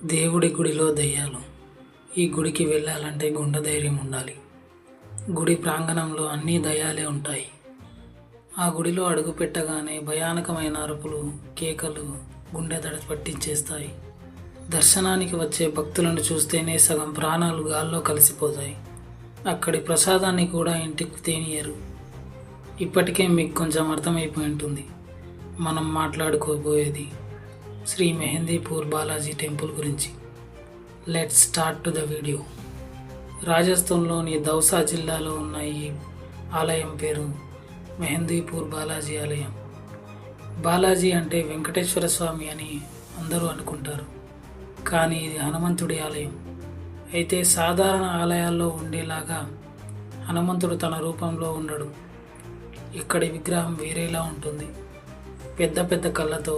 దేవుడి గుడిలో దెయ్యాలు. ఈ గుడికి వెళ్ళాలంటే గుండె ధైర్యం ఉండాలి. గుడి ప్రాంగణంలో అన్నీ దయ్యాలే ఉంటాయి. ఆ గుడిలో అడుగు పెట్టగానే భయానకమైన అరుపులు, కేకలు గుండె దడ పట్టించేస్తాయి. దర్శనానికి వచ్చే భక్తులను చూస్తేనే సగం ప్రాణాలు గాల్లో కలిసిపోతాయి. అక్కడి ప్రసాదాన్ని కూడా ఇంటికి తేనియరు. ఇప్పటికే మీకు కొంచెం అర్థమైపోయి ఉంటుంది. మనం మాట్లాడుకోబోయేది శ్రీ మెహందీపూర్ బాలాజీ టెంపుల్ గురించి. Let's start to the video. రాజస్థాన్లోని దౌసా జిల్లాలో ఉన్న ఈ ఆలయం పేరు మెహందీపూర్ బాలాజీ ఆలయం. బాలాజీ అంటే వెంకటేశ్వర స్వామి అని అందరూ అనుకుంటారు, కానీ ఇది హనుమంతుడి ఆలయం. అయితే సాధారణ ఆలయాల్లో ఉండేలాగా హనుమంతుడు తన రూపంలో ఉండడు. ఇక్కడి విగ్రహం వేరేలా ఉంటుంది. పెద్ద పెద్ద కళ్ళతో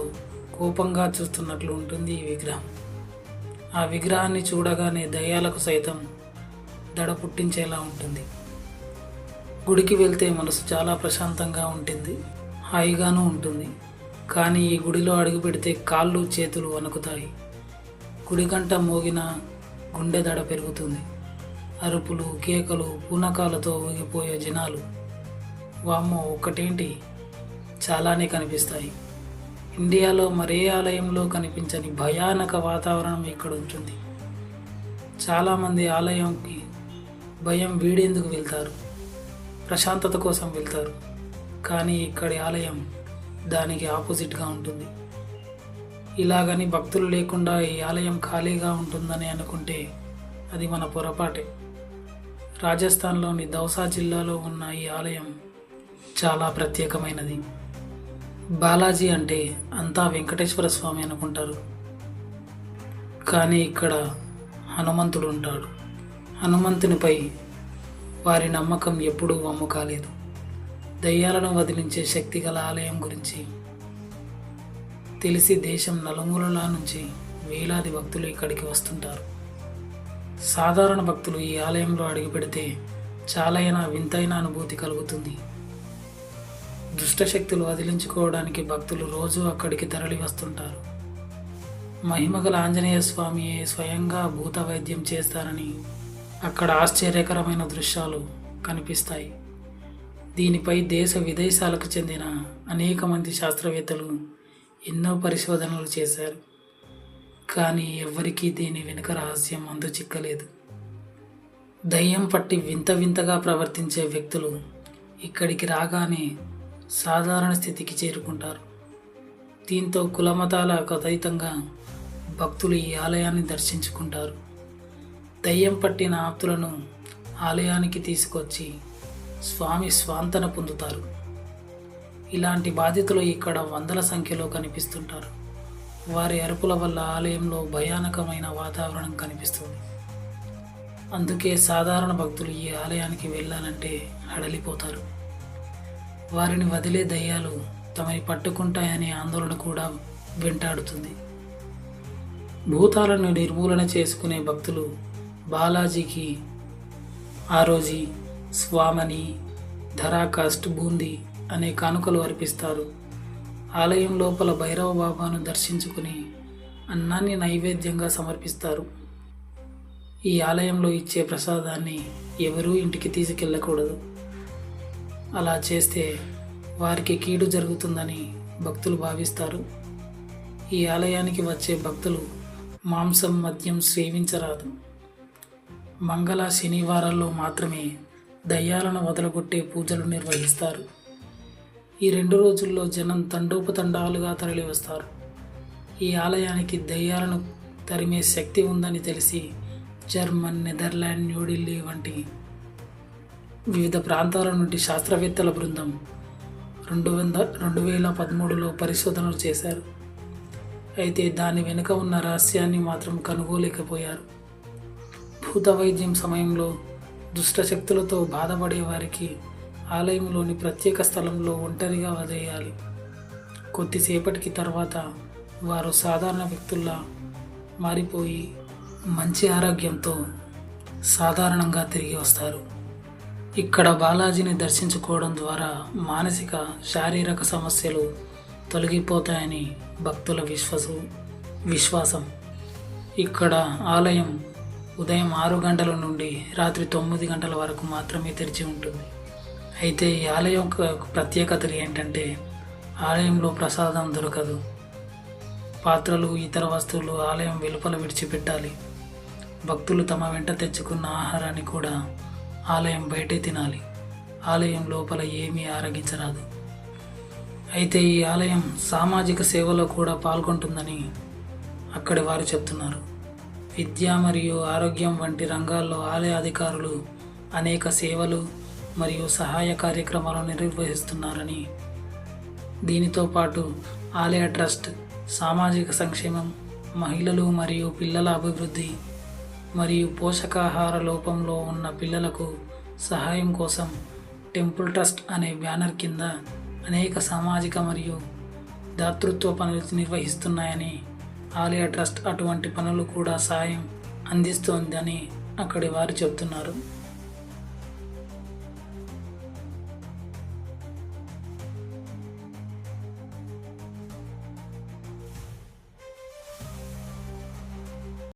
కోపంగా చూస్తున్నట్లు ఉంటుంది ఈ విగ్రహం. ఆ విగ్రహాన్ని చూడగానే దయ్యాలకు సైతం దడ పుట్టించేలా ఉంటుంది. గుడికి వెళ్తే మనసు చాలా ప్రశాంతంగా ఉంటుంది, హాయిగానూ ఉంటుంది. కానీ ఈ గుడిలో అడుగు పెడితే కాళ్ళు చేతులు వణుకుతాయి. గుడి గంట మోగిన గుండె దడ పెరుగుతుంది. అరుపులు, కేకలు, పూనకాలతో ఊగిపోయే జనాలు, వామ్మో ఒక్కటేంటి చాలానే కనిపిస్తాయి. ఇండియాలో మరే ఆలయంలో కనిపించని భయానక వాతావరణం ఇక్కడ ఉంటుంది. చాలామంది ఆలయంకి భయం వీడేందుకు వెళ్తారు, ప్రశాంతత కోసం వెళ్తారు. కానీ ఇక్కడి ఆలయం దానికి ఆపోజిట్గా ఉంటుంది. ఇలాగని భక్తులు లేకుండా ఈ ఆలయం ఖాళీగా ఉంటుందని అనుకుంటే అది మన పొరపాటే. రాజస్థాన్లోని దౌసా జిల్లాలో ఉన్న ఈ ఆలయం చాలా ప్రత్యేకమైనది. బాలాజీ అంటే అంతా వెంకటేశ్వర స్వామి అనుకుంటారు, కానీ ఇక్కడ హనుమంతుడు ఉంటాడు. హనుమంతునిపై వారి నమ్మకం ఎప్పుడూ వమ్ము కాలేదు. దయ్యాలను వదిలించే శక్తి గల ఆలయం గురించి తెలిసి దేశం నలుమూలల నుంచి వేలాది భక్తులు ఇక్కడికి వస్తుంటారు. సాధారణ భక్తులు ఈ ఆలయంలో అడుగుపెడితే చాలైన వింతైన అనుభూతి కలుగుతుంది. దుష్టశక్తులు వదిలించుకోవడానికి భక్తులు రోజు అక్కడికి తరలి వస్తుంటారు. మహిమగల ఆంజనేయ స్వామి స్వయంగా భూత వైద్యం చేస్తారని అక్కడ ఆశ్చర్యకరమైన దృశ్యాలు కనిపిస్తాయి. దీనిపై దేశ విదేశాలకు చెందిన అనేక మంది శాస్త్రవేత్తలు ఎన్నో పరిశోధనలు చేశారు, కానీ ఎవ్వరికీ దీని వెనుక రహస్యం అంతు చిక్కలేదు. దయ్యం పట్టి వింత వింతగా ప్రవర్తించే వ్యక్తులు ఇక్కడికి రాగానే సాధారణ స్థితికి చేరుకుంటారు. దీంతో కులమతాల అతీతంగా భక్తులు ఈ ఆలయాన్ని దర్శించుకుంటారు. దయ్యం పట్టిన ఆప్తులను ఆలయానికి తీసుకొచ్చి స్వామి స్వాంతన పొందుతారు. ఇలాంటి బాధితులు ఇక్కడ వందల సంఖ్యలో కనిపిస్తుంటారు. వారి అరుపుల వల్ల ఆలయంలో భయానకమైన వాతావరణం కనిపిస్తుంది. అందుకే సాధారణ భక్తులు ఈ ఆలయానికి వెళ్ళాలంటే హడలిపోతారు. వారిని వదిలే దయ్యాలు తమని పట్టుకుంటాయనే ఆందోళన కూడా వెంటాడుతుంది. భూతాలను నిర్మూలన చేసుకునే భక్తులు బాలాజీకి ఆరోజీ, స్వామని, ధరాకాస్ట్, బూందీ అనే కానుకలు అర్పిస్తారు. ఆలయం లోపల భైరవ బాబాను దర్శించుకుని అన్నాన్ని నైవేద్యంగా సమర్పిస్తారు. ఈ ఆలయంలో ఇచ్చే ప్రసాదాన్ని ఎవరూ ఇంటికి తీసుకెళ్ళకూడదు. అలా చేస్తే వారికి కీడు జరుగుతుందని భక్తులు భావిస్తారు. ఈ ఆలయానికి వచ్చే భక్తులు మాంసం, మద్యం సేవించరాదు. మంగళ, శనివారాల్లో మాత్రమే దయ్యాలను వదలగొట్టే పూజలు నిర్వహిస్తారు. ఈ 2 రోజుల్లో జనం తండోపతండాలుగా తరలి వస్తారు. ఈ ఆలయానికి దయ్యాలను తరిమే శక్తి ఉందని తెలిసి జర్మన్, నెదర్లాండ్, న్యూఢిల్లీ వంటి వివిధ ప్రాంతాల నుండి శాస్త్రవేత్తల బృందం 2013లో పరిశోధనలు చేశారు. అయితే దాని వెనుక ఉన్న రహస్యాన్ని మాత్రం కనుగోలేకపోయారు. భూత వైద్యం సమయంలో దుష్టశక్తులతో బాధపడే వారికి ఆలయంలోని ప్రత్యేక స్థలంలో ఒంటరిగా వదిలేయాలి. కొద్దిసేపటికి తర్వాత వారు సాధారణ వ్యక్తుల్లా మారిపోయి మంచి ఆరోగ్యంతో సాధారణంగా తిరిగి వస్తారు. ఇక్కడ బాలాజీని దర్శించుకోవడం ద్వారా మానసిక, శారీరక సమస్యలు తొలగిపోతాయని భక్తుల విశ్వాసం. ఇక్కడ ఆలయం ఉదయం 6 గంటల నుండి రాత్రి 9 గంటల వరకు మాత్రమే తెరిచి ఉంటుంది. అయితే ఈ ఆలయం యొక్క ప్రత్యేకతలు ఏంటంటే ఆలయంలో ప్రసాదం దొరకదు. పాత్రలు ఇతర వస్తువులు ఆలయం వెలుపల విడిచిపెట్టాలి. భక్తులు తమ వెంట తెచ్చుకున్న ఆహారాన్ని కూడా ఆలయం బయటే తినాలి. ఆలయం లోపల ఏమీ ఆరగించరాదు. అయితే ఈ ఆలయం సామాజిక సేవలో కూడా పాల్గొంటుందని అక్కడి వారు చెప్తున్నారు. విద్య మరియు ఆరోగ్యం వంటి రంగాల్లో ఆలయ అధికారులు అనేక సేవలు మరియు సహాయ కార్యక్రమాలను నిర్వహిస్తున్నారని, దీనితో పాటు ఆలయ ట్రస్ట్ సామాజిక సంక్షేమం, మహిళలు మరియు పిల్లల అభివృద్ధి మరియు పోషకాహార లోపంలో ఉన్న పిల్లలకు సహాయం కోసం టెంపుల్ ట్రస్ట్ అనే బ్యానర్ కింద అనేక సామాజిక మరియు దాతృత్వ పనులు నిర్వహిస్తున్నాయని, ఆలయ ట్రస్ట్ అటువంటి పనులు కూడా సాయం అందిస్తోందని అక్కడి వారు చెబుతున్నారు.